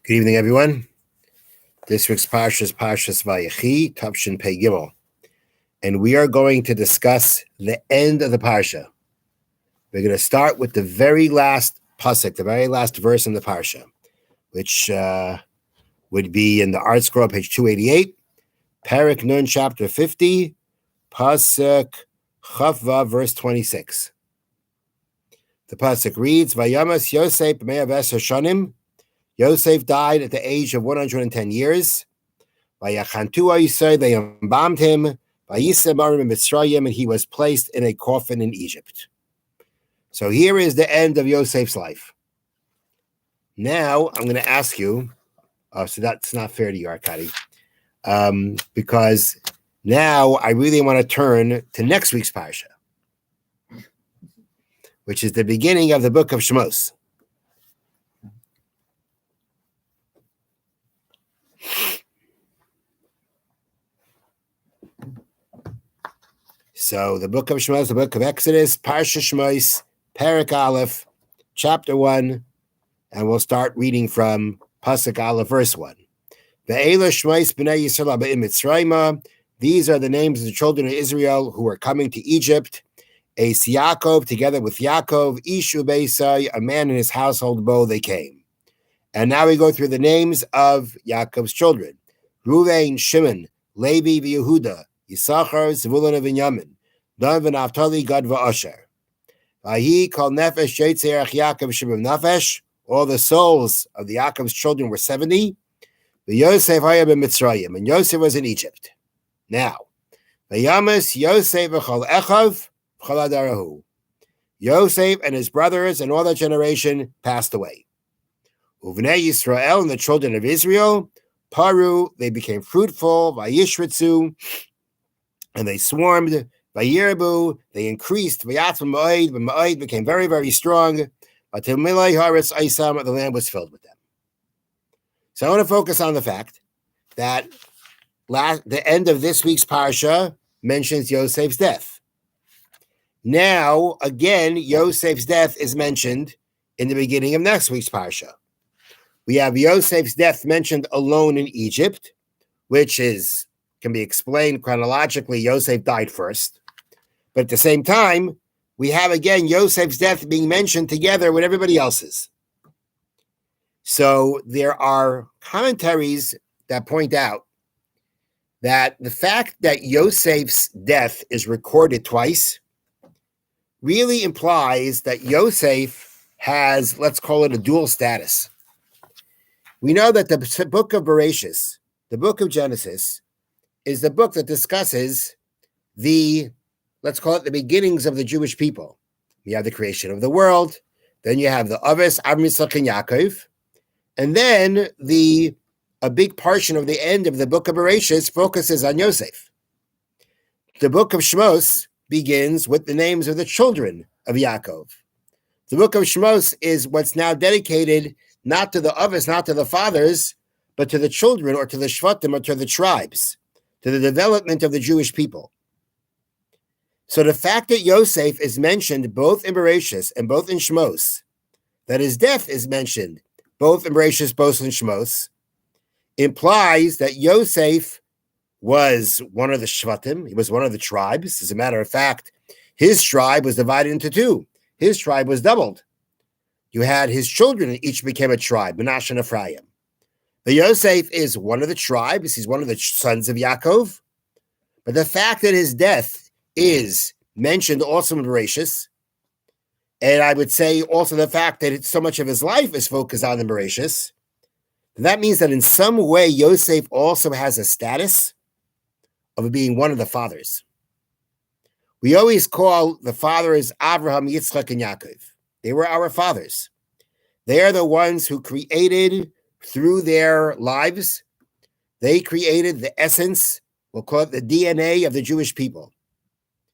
Good evening, everyone. This week's Parsha is Parshas Vayechi, Tavshin Pei Gimel, and we are going to discuss the end of the Parsha. We're going to start with the very last pasuk, the very last verse in the Parsha, which would be in the Art Scroll, page 288, Perek Nun, chapter 50, pasuk Chavva, verse 26. The pasuk reads, Vayamas Yosef b'mei v'esher shanim. Yosef died at the age of 110 years. Vayachantu Yisrael, they embalmed him. Vayisemarim in Mitzrayim, and he was placed in a coffin in Egypt. So here is the end of Yosef's life. Now I'm going to ask you, so that's not fair to you, Arkady, because now I really want to turn to next week's Parsha, which is the beginning of the book of Shemos. So the book of Shemos, the book of Exodus, Parsha Shemos, Perek Aleph, chapter 1, and we'll start reading from Pasuk Aleph, verse 1. Ve'ela Shemos b'nei Yisrael b'im Mitzrayim. These are the names of the children of Israel who were coming to Egypt. Eis Yaakov, together with Yaakov, Ishu Beisai, a man in his household, Bo, they came. And now we go through the names of Yaakov's children. Ruvain, Shimon, Levi, Yehuda, Yisachar, Zevulun, and Binyamin, Dan v'Naftali, Gad v'Asher. Vahi kol nefesh yetzeirach Yaakov shibim nefesh. All the souls of the Yaakov's children were 70. Yosef haya b'Mitzrayim, and Yosef was in Egypt. Now, Vayamas Yosef v'chol echav v'chol adarahu. Yosef and his brothers and all that generation passed away. Uvnei Yisrael, and the children of Israel, Paru, they became fruitful, Vayishritzu, and they swarmed, Vayirbu, they increased, Vayatvam Ma'id, but Ma'id became very, very strong, until Milai Haretz Aisam, the land was filled with them. So I want to focus on the fact that the end of this week's Parsha mentions Yosef's death. Now, again, Yosef's death is mentioned in the beginning of next week's Parsha. We have Yosef's death mentioned alone in Egypt, which can be explained chronologically. Yosef died first. But at the same time, we have again Yosef's death being mentioned together with everybody else's. So there are commentaries that point out that the fact that Yosef's death is recorded twice really implies that Yosef has, let's call it, a dual status. We know that the book of Bereshis, the book of Genesis, is the book that discusses let's call it the beginnings of the Jewish people. You have the creation of the world, then you have the Aves, Avram, Yitzchak, and Yaakov, and then a big portion of the end of the book of Bereshis focuses on Yosef. The book of Shemos begins with the names of the children of Yaakov. The book of Shemos is what's now dedicated not to the Aves, not to the fathers, but to the children or to the Shvatim or to the tribes, to the development of the Jewish people. So the fact that Yosef is mentioned both in Bereshis and both in Shemos, that his death is mentioned both in Bereshis, both in Shemos, implies that Yosef was one of the Shvatim, he was one of the tribes. As a matter of fact, his tribe was divided into two. His tribe was doubled. You had his children, and each became a tribe, Menashe and Ephraim. But Yosef is one of the tribes. He's one of the sons of Yaakov. But the fact that his death is mentioned also in Bereshis, and I would say also the fact that so much of his life is focused on in Bereshis, that means that in some way Yosef also has a status of being one of the fathers. We always call the fathers Avraham, Yitzchak, and Yaakov. They were our fathers. They are the ones who created, through their lives, they created the essence, we'll call it the DNA of the Jewish people.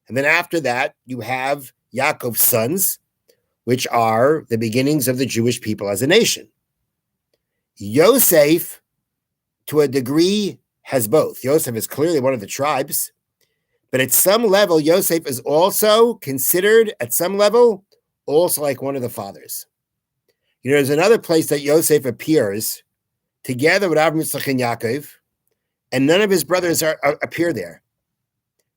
And then after that, you have Yaakov's sons, which are the beginnings of the Jewish people as a nation. Yosef, to a degree, has both. Yosef is clearly one of the tribes, but at some level, Yosef is also considered, at some level, also like one of the fathers. There's another place that Yosef appears together with Avraham, Yitzchak, and Yaakov, and none of his brothers appear there.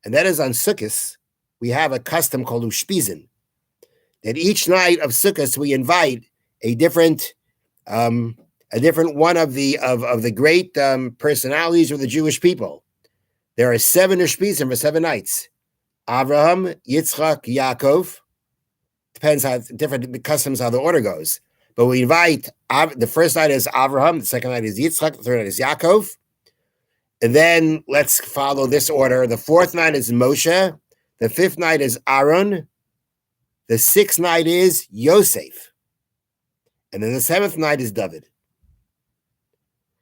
And that is on Sukkot. We have a custom called Ushpizin, that each night of Sukkot we invite a different one of the great personalities of the Jewish people. There are 7 Ushpizin for 7 nights. Avraham, Yitzchak, Yaakov. Depends how different customs, how the order goes. But we invite, the first night is Avraham, the second night is Yitzchak, the third night is Yaakov. And then let's follow this order. The 4th night is Moshe. The 5th night is Aaron. The 6th night is Yosef. And then the 7th night is David.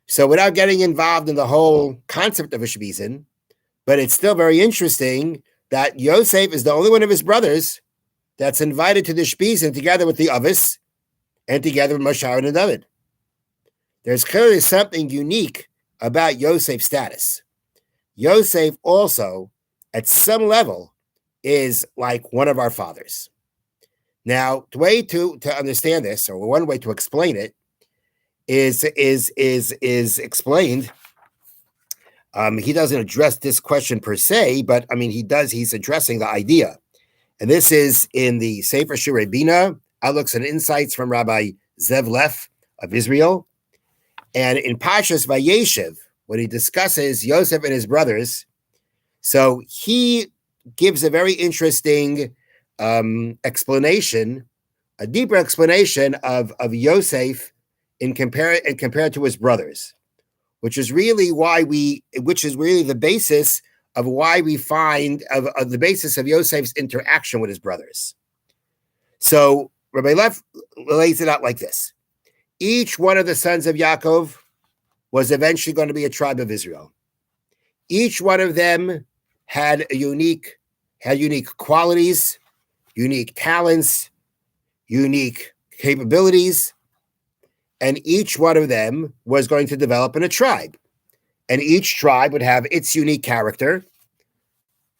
So without getting involved in the whole concept of a Shebizin, but it's still very interesting that Yosef is the only one of his brothers that's invited to the Shebizin together with the Avis and together with Moshe, Aaron, and David. There's clearly something unique about Yosef's status. Yosef also, at some level, is like one of our fathers. Now, the way to understand this, or one way to explain it, is explained. He doesn't address this question per se, but I mean he's addressing the idea. And this is in the Sefer Shirei Bina, Outlooks and Insights from Rabbi Zev Leff of Israel. And in Pashas Vayechi, when he discusses Yosef and his brothers, so he gives a very interesting explanation, a deeper explanation of Yosef compared to his brothers, which is really the basis of why we find of the basis of Yosef's interaction with his brothers. So Rabbi Leff lays it out like this. Each one of the sons of Yaakov was eventually going to be a tribe of Israel. Each one of them had unique qualities, unique talents, unique capabilities, and each one of them was going to develop in a tribe. And each tribe would have its unique character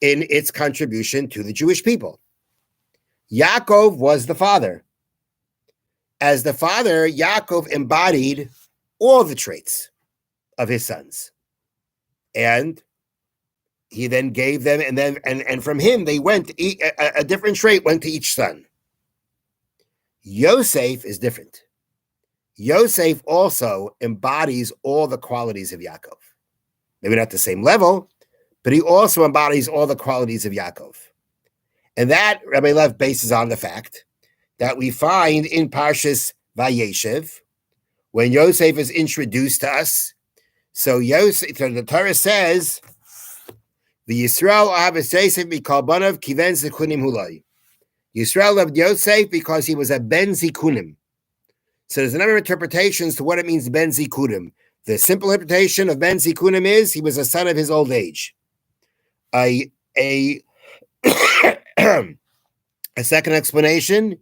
in its contribution to the Jewish people. Yaakov was the father. As the father, Yaakov embodied all the traits of his sons. And he then gave them, and from him they went, a different trait went to each son. Yosef is different. Yosef also embodies all the qualities of Yaakov. Maybe not the same level, but he also embodies all the qualities of Yaakov. And that Rabbi Lev bases on the fact that we find in Parshas Vayechi, when Yosef is introduced to us. So the Torah says, "The Yisrael ahavas Yosef mikol banav kiven zikunim hulai." Yisrael loved Yosef because he was a ben zikunim. So there's a number of interpretations to what it means ben zikunim. The simple interpretation of ben zikunim is he was a son of his old age. A second explanation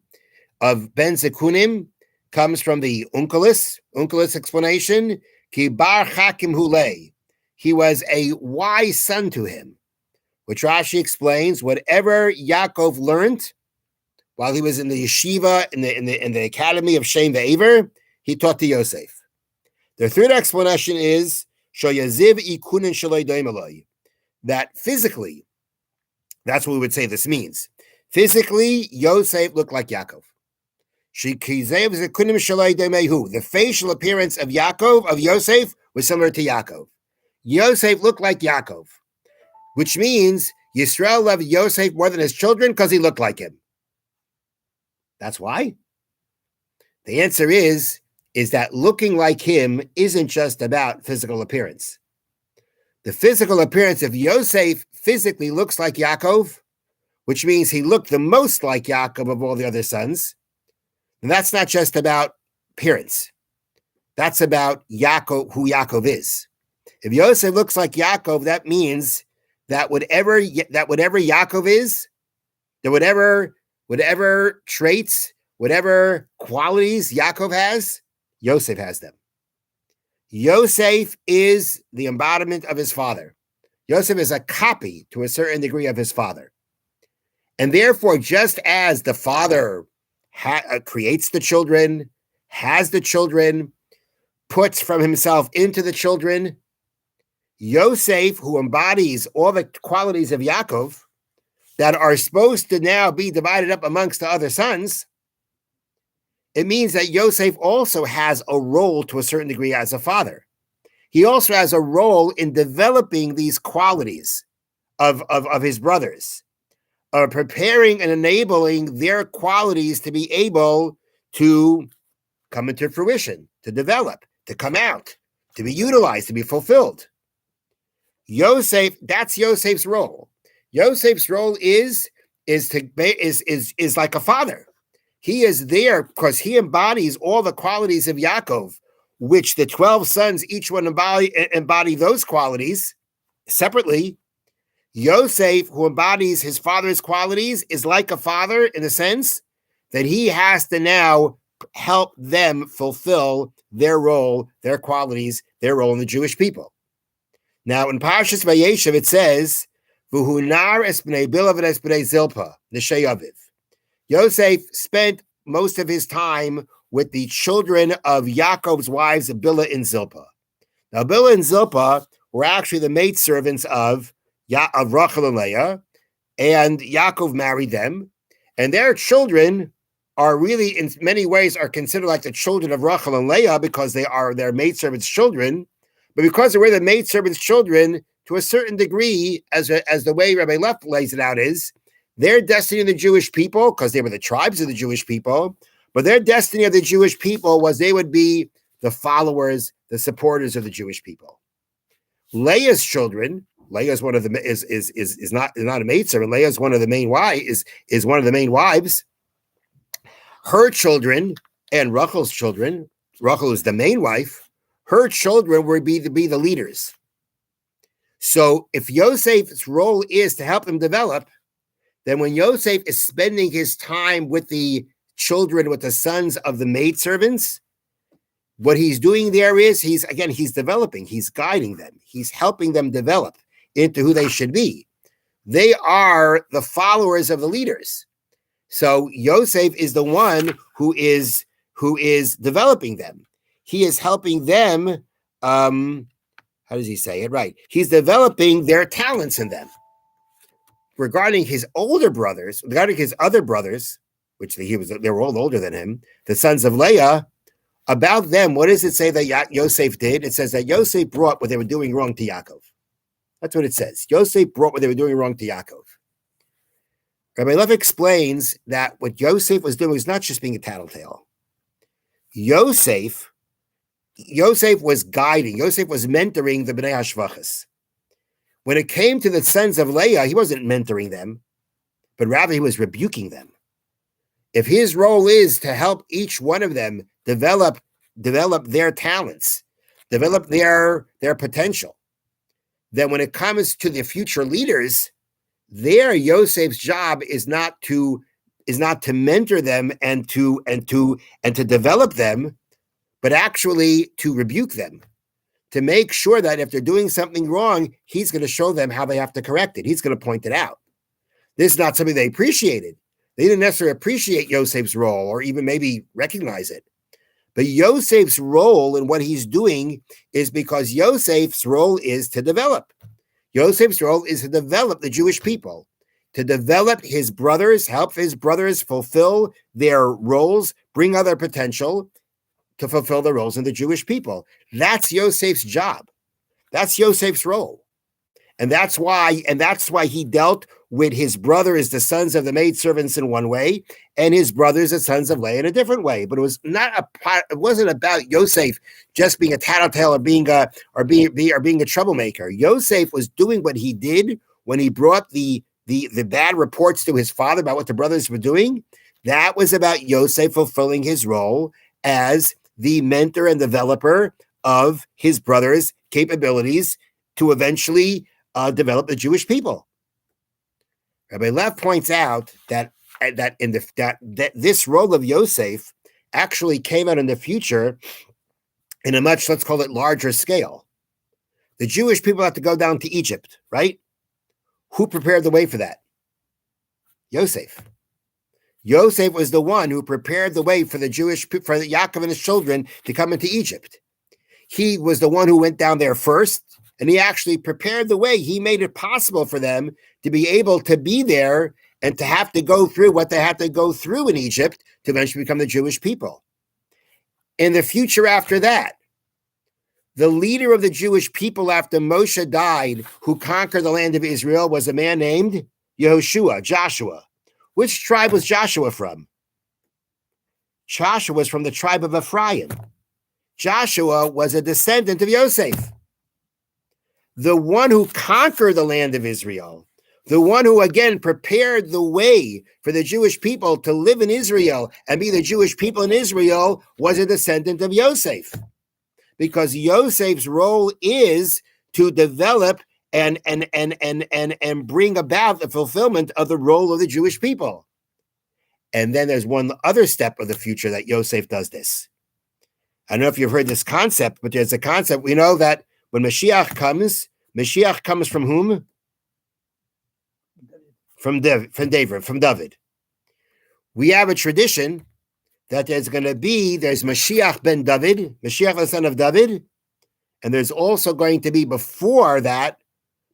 of ben zikunim comes from the Unkelis explanation. Ki bar chakim hulei. He was a wise son to him, which Rashi explains whatever Yaakov learned while he was in the yeshiva in the academy of Shem Ve'aver, he taught to Yosef. The third explanation is shoyaziv ikunin shaloi doimeloi, that physically, that's what we would say this means. Physically, Yosef looked like Yaakov. The facial appearance of Yosef, was similar to Yaakov. Yosef looked like Yaakov, which means Yisrael loved Yosef more than his children because he looked like him. That's why? The answer is that looking like him isn't just about physical appearance. The physical appearance of Yosef physically looks like Yaakov, which means he looked the most like Yaakov of all the other sons. And that's not just about appearance. That's about Yaakov, who Yaakov is. If Yosef looks like Yaakov, that means that whatever Yaakov is, that whatever traits, whatever qualities Yaakov has, Yosef has them. Yosef is the embodiment of his father. Yosef is a copy to a certain degree of his father. And therefore, just as the father creates the children, has the children, puts from himself into the children. Yosef, who embodies all the qualities of Yaakov that are supposed to now be divided up amongst the other sons, it means that Yosef also has a role to a certain degree as a father. He also has a role in developing these qualities of his brothers, preparing and enabling their qualities to be able to come into fruition, to develop, to come out, to be utilized, to be fulfilled. Yosef, that's Yosef's role. Yosef's role is like a father. He is there because he embodies all the qualities of Yaakov, which the 12 sons, each one embody those qualities separately. Yosef, who embodies his father's qualities, is like a father in the sense that he has to now help them fulfill their role, their qualities, their role in the Jewish people. Now, in Parshas Vayechi, it says, "V'hunar es bnei Bilav es bnei Zilpa neshei Aviv." Yosef spent most of his time with the children of Yaakov's wives, Bilhah and Zilpah. Now, Bilhah and Zilpah were actually the maidservants of Rachel and Leah, and Yaakov married them, and their children are really, in many ways, are considered like the children of Rachel and Leah because they are their maidservants' children. But because they were the maidservants' children, to a certain degree, as the way Rabbi Leff lays it out is, their destiny of the Jewish people, because they were the tribes of the Jewish people, but their destiny of the Jewish people was they would be the followers, the supporters of the Jewish people. Leah's children, Leah is one of the is not a maidservant. Leah is one of the main wives. Is one of the main wives. Her children and Rachel's children. Rachel is the main wife. Her children would be the leaders. So if Yosef's role is to help them develop, then when Yosef is spending his time with the children, with the sons of the maidservants, what he's doing there is he's developing, he's guiding them, he's helping them develop into who they should be. They are the followers of the leaders. So Yosef is the one who is developing them. He is helping them. How does he say it? Right. He's developing their talents in them. Regarding his older brothers, regarding his other brothers, which they were all older than him, the sons of Leah, about them, what does it say that Yosef did? It says that Yosef brought what they were doing wrong to Yaakov. That's what it says. Yosef brought what they were doing wrong to Yaakov. Rabbi Lev explains that what Yosef was doing was not just being a tattletale. Yosef was guiding. Yosef was mentoring the Bnei Hashvachas. When it came to the sons of Leah, he wasn't mentoring them, but rather he was rebuking them. If his role is to help each one of them develop their talents, develop their potential, then when it comes to the future leaders, there Yosef's job is not to mentor them and to develop them, but actually to rebuke them, to make sure that if they're doing something wrong, he's going to show them how they have to correct it. He's going to point it out. This is not something they appreciated. They didn't necessarily appreciate Yosef's role or even maybe recognize it. But Yosef's role in what he's doing is because Yosef's role is to develop. Yosef's role is to develop the Jewish people, to develop his brothers, help his brothers fulfill their roles, bring out their potential, to fulfill the roles of the Jewish people. That's Yosef's job. That's Yosef's role. And that's why he dealt with his brothers, the sons of the maidservants, in one way, and his brothers, the sons of Leah, in a different way. But it wasn't about Yosef just being a tattletale or being a troublemaker. Yosef was doing what he did when he brought the bad reports to his father about what the brothers were doing. That was about Yosef fulfilling his role as the mentor and developer of his brother's capabilities to eventually develop the Jewish people. Rabbi Lev points out that this role of Yosef actually came out in the future in a much, let's call it, larger scale. The Jewish people have to go down to Egypt, right? Who prepared the way for that? Yosef. Yosef was the one who prepared the way for for Yaakov and his children to come into Egypt. he was the one who went down there first, and he actually prepared the way. He made it possible for them to be able to be there and to have to go through what they had to go through in Egypt to eventually become the Jewish people. In the future after that, the leader of the Jewish people after Moshe died, who conquered the land of Israel, was a man named Yehoshua, Joshua. Which tribe was Joshua from? Joshua was from the tribe of Ephraim. Joshua was a descendant of Yosef. The one who conquered the land of Israel, the one who again prepared the way for the Jewish people to live in Israel and be the Jewish people in Israel, was a descendant of Yosef. Because Yosef's role is to develop and bring about the fulfillment of the role of the Jewish people. And then there's one other step of the future that Yosef does this. I don't know if you've heard this concept, but there's a concept. We know that when Mashiach comes from whom? From David. We have a tradition that there's Mashiach ben David, Mashiach the son of David, and there's also going to be before that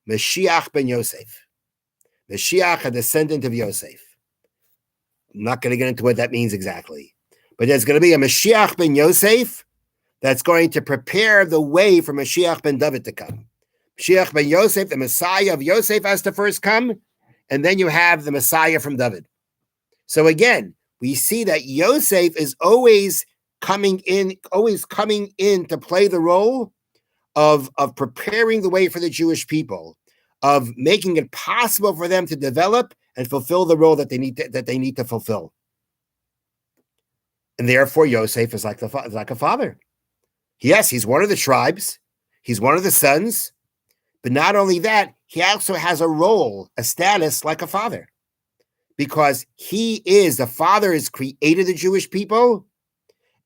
Mashiach ben Yosef. Mashiach, a descendant of Yosef. I'm not going to get into what that means exactly, but there's going to be a Mashiach ben Yosef that's going to prepare the way for Mashiach ben David to come. Mashiach ben Yosef, the Messiah of Yosef, has to first come, and then you have the Messiah from David. So again, we see that Yosef is always coming in to play the role of preparing the way for the Jewish people, of making it possible for them to develop and fulfill the role that they need to fulfill. And therefore, Yosef is like a father. Yes, he's one of the tribes, he's one of the sons, but not only that, he also has a role, a status like a father. Because the father has created the Jewish people,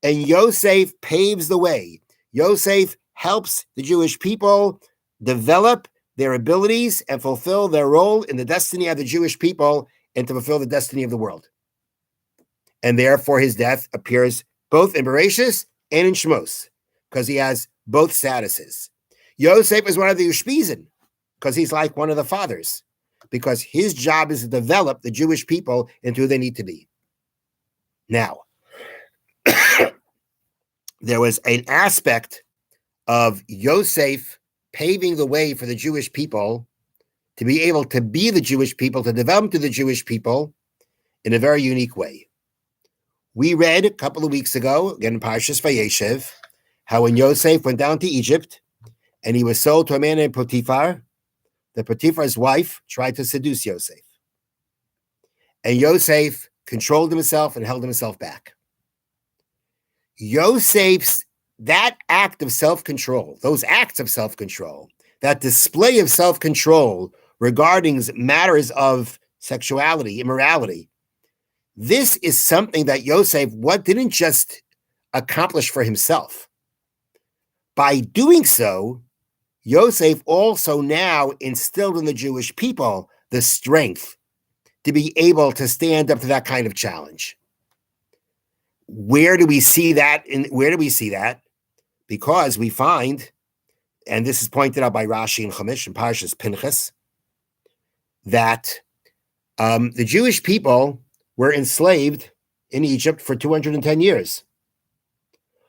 and Yosef paves the way. Yosef helps the Jewish people develop their abilities and fulfill their role in the destiny of the Jewish people and to fulfill the destiny of the world. And therefore his death appears both in Bereshis and in Shmos, because he has both statuses. Yosef is one of the Ushpizin, because he's like one of the fathers, because his job is to develop the Jewish people into who they need to be. Now, there was an aspect of Yosef paving the way for the Jewish people to be able to be the Jewish people, to develop to the Jewish people in a very unique way. We read a couple of weeks ago, again in Parshas Vayechi, how when Yosef went down to Egypt and he was sold to a man named Potiphar, that Potiphar's wife tried to seduce Yosef. And Yosef controlled himself and held himself back. That act of self-control, those acts of self-control, that display of self-control regarding matters of sexuality, immorality, this is something that Yosef didn't just accomplish for himself. By doing so, Yosef also now instilled in the Jewish people the strength to be able to stand up to that kind of challenge. Where do we see that? Because we find, and this is pointed out by Rashi and Chumash and Parshas Pinchas, that the Jewish people were enslaved in Egypt for 210 years.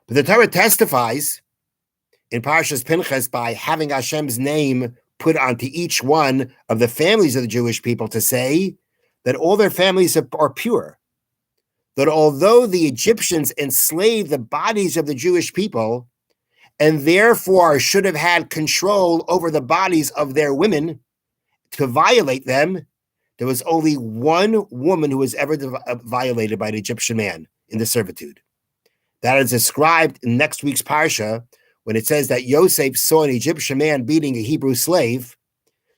But the Torah testifies in Parshas Pinchas by having Hashem's name put onto each one of the families of the Jewish people to say that all their families are pure. That although the Egyptians enslaved the bodies of the Jewish people and therefore should have had control over the bodies of their women to violate them, there was only one woman who was ever violated by an Egyptian man in the servitude. That is described in next week's Parsha, when it says that Yosef saw an Egyptian man beating a Hebrew slave.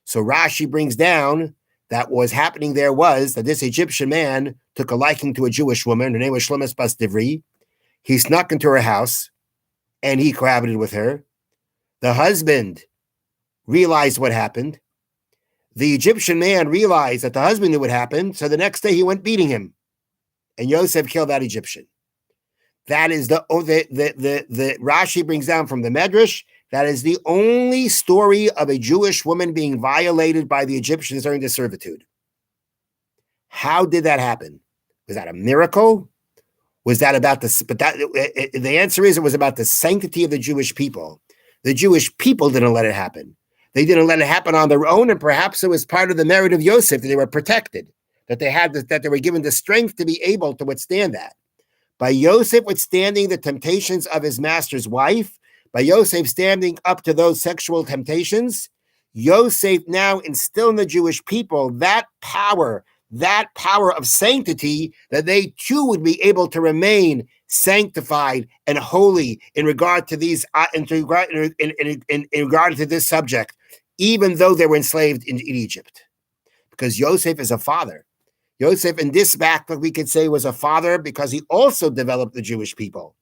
So Rashi brings down that what was happening there was that this Egyptian man took a liking to a Jewish woman. Her name was Shlomes Bas Divri. He snuck into her house and he cohabited with her. The husband realized what happened. The Egyptian man realized that the husband knew what happened. So the next day he went beating him. And Yosef killed that Egyptian. That is the Rashi brings down from the Medrash. That is the only story of a Jewish woman being violated by the Egyptians during the servitude. How did that happen? Was that a miracle? Was that about the answer is it was about the sanctity of the Jewish people. The Jewish people didn't let it happen. They didn't let it happen on their own, and perhaps it was part of the merit of Yosef that they were protected, that they were given the strength to be able to withstand that. By Yosef withstanding the temptations of his master's wife, by Yosef standing up to those sexual temptations, Yosef now instilled in the Jewish people that power of sanctity, that they too would be able to remain sanctified and holy in regard to these, in regard to this subject, even though they were enslaved in Egypt. Because Yosef is a father. Yosef, in this fact, we could say was a father because he also developed the Jewish people.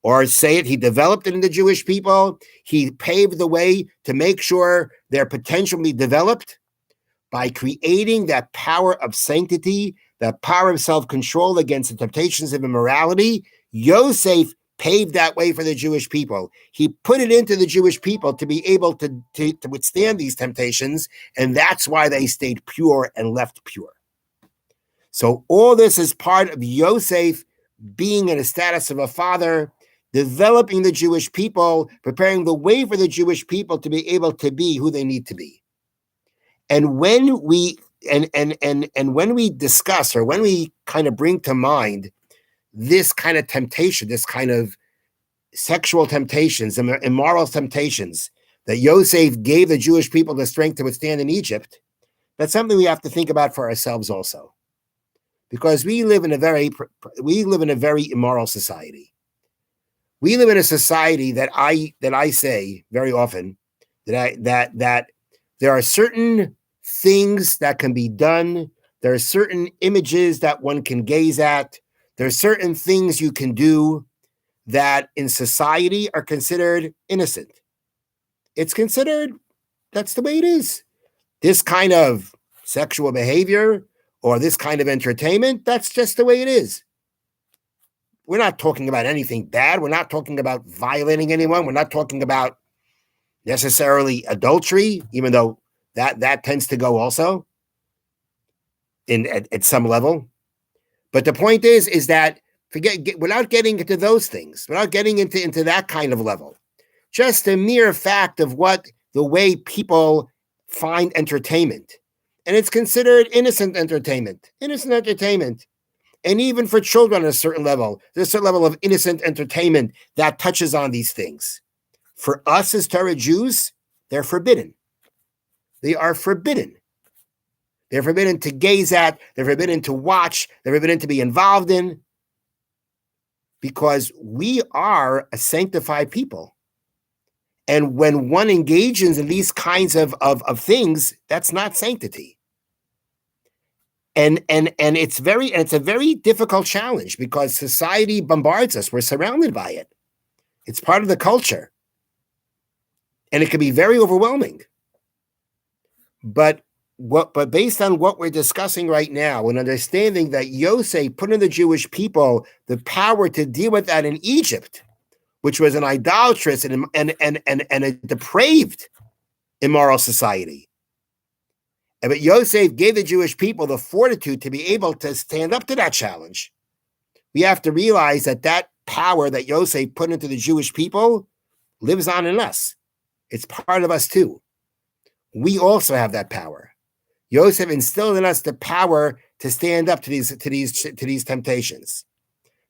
Or say it, he developed it in the Jewish people. He paved the way to make sure their potential be developed by creating that power of sanctity, that power of self-control against the temptations of immorality. Yosef paved that way for the Jewish people. He put it into the Jewish people to be able to withstand these temptations, and that's why they stayed pure and left pure. So all this is part of Yosef being in a status of a father, developing the Jewish people, preparing the way for the Jewish people to be able to be who they need to be. And when we when we discuss, or when we kind of bring to mind this kind of temptation, this kind of sexual temptations, immoral temptations that Yosef gave the Jewish people the strength to withstand in Egypt, that's something we have to think about for ourselves also. Because we live in a very immoral society. We live in a society that I say very often that there are certain things that can be done. There are certain images that one can gaze at. There are certain things you can do that in society are considered innocent. It's considered, that's the way it is. This kind of sexual behavior or this kind of entertainment, that's just the way it is. We're not talking about anything bad. We're not talking about violating anyone. We're not talking about necessarily adultery, even though that tends to go also at some level. But the point is that without getting into those things, without getting into that kind of level, just a mere fact of the way people find entertainment. And it's considered innocent entertainment. And even for children at a certain level, there's a certain level of innocent entertainment that touches on these things. For us as Torah Jews, they're forbidden. They are forbidden. They're forbidden to gaze at, they're forbidden to watch, they're forbidden to be involved in, because we are a sanctified people. And when one engages in these kinds of things, that's not sanctity. And it's a very difficult challenge because society bombards us. We're surrounded by it. It's part of the culture. And it can be very overwhelming. But based on what we're discussing right now and understanding that Yosef put in the Jewish people the power to deal with that in Egypt, which was an idolatrous and a depraved immoral society. But Yosef gave the Jewish people the fortitude to be able to stand up to that challenge. We have to realize that power that Yosef put into the Jewish people lives on in us. It's part of us too. We also have that power. Yosef instilled in us the power to stand up to these temptations.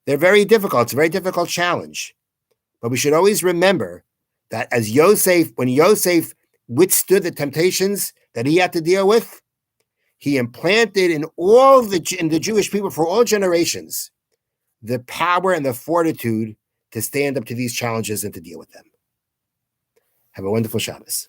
They're very difficult. It's a very difficult challenge. But we should always remember that when Yosef withstood the temptations that he had to deal with, he implanted in the Jewish people for all generations the power and the fortitude to stand up to these challenges and to deal with them. Have a wonderful Shabbos.